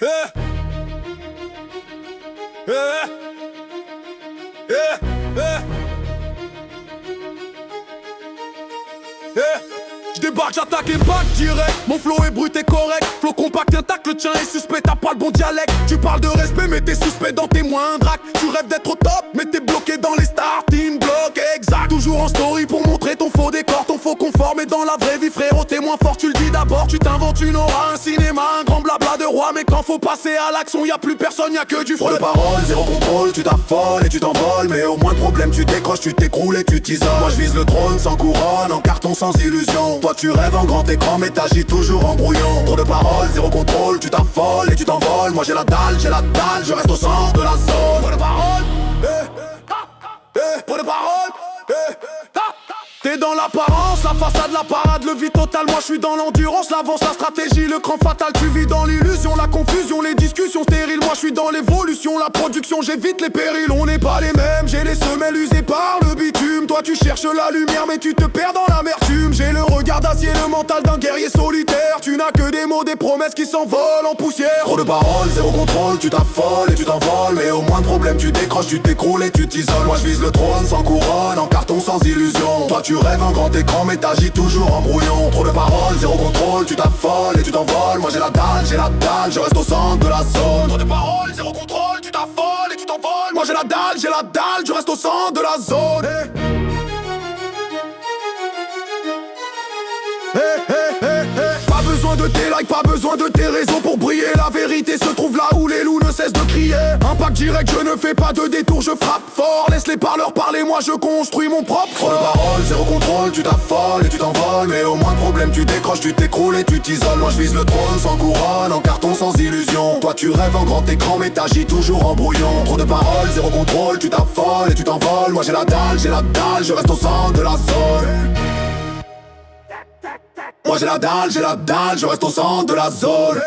Eh, eh, eh, eh. J'débarque, j'attaque et back direct. Mon flow est brut et correct. Flow compact, intact, le tien est suspect, t'as pas le bon dialecte. Tu parles de respect mais t'es suspect dans tes moindres actes. Tu rêves d'être au top mais t'es bloqué dans les starting blocks. Exact, toujours en story pour montrer ton faux décor, ton faux confort. Mais dans la vraie vie frérot t'es moins fort, tu le dis d'abord. Tu t'inventes une aura, un cinéma, un grand blabla de roi. Mais quand faut passer à l'action y'a plus personne, y'a que du feu. Trop de paroles, zéro contrôle, tu t'affoles et tu t'envoles. Mais au moins de problème tu décroches, tu t'écroules et tu t'isoles. Moi je vise le trône sans couronne, en carton sans illusion. Toi tu rêves en grand écran mais t'agis toujours en brouillon. Trop de paroles, zéro contrôle, tu t'affoles et tu t'envoles. Moi j'ai la dalle, je reste au centre de la zone. Trop de paroles, trop de paroles, T'es dans l'apparence, la façade, la parade, le vie total. Moi je suis dans l'endurance, l'avance, la stratégie, le cran fatal. Tu vis dans l'illusion, la confusion, les discussions stériles. Moi je suis dans l'évolution, la production, j'évite les périls. On n'est pas les mêmes, j'ai les semelles usées par le bitume. Toi tu cherches la lumière mais tu te perds dans l'amertume. J'ai le regard d'acier, le mental d'un guerrier solitaire. Tu n'as que des mots, des promesses qui s'envolent en poussière. Trop de paroles, zéro contrôle, tu t'affoles et tu t'envoles. Mais au moins de problème tu décroches, tu t'écroules et tu t'isoles. Moi je vise le trône sans couronne, en carton sans illusion. Toi tu rêves en grand écran mais t'agis toujours en brouillon. Trop de paroles, zéro contrôle, tu t'affoles et tu t'envoles. Moi j'ai la dalle, je reste au centre de la zone. Trop de paroles, zéro contrôle, tu t'affoles et tu t'envoles. Moi j'ai la dalle, je reste au centre de la zone. Pas besoin de tes likes, pas besoin de tes réseaux pour briller. La vérité se trouve là où les loups ne cessent de crier. Impact direct, je ne fais pas de détour, je frappe fort. Laisse les parleurs parler, moi je construis mon propre. Trop de paroles, zéro contrôle, tu t'affoles et tu t'envoles. Mais au moins de problème tu décroches, tu t'écroules et tu t'isoles. Moi je vise le trône sans couronne, en carton sans illusion. Toi tu rêves en grand écran mais t'agis toujours en brouillon. Trop de paroles, zéro contrôle, tu t'affoles et tu t'envoles. Moi j'ai la dalle, je reste au centre de la zone. Moi j'ai la dalle, je reste au centre de la zone.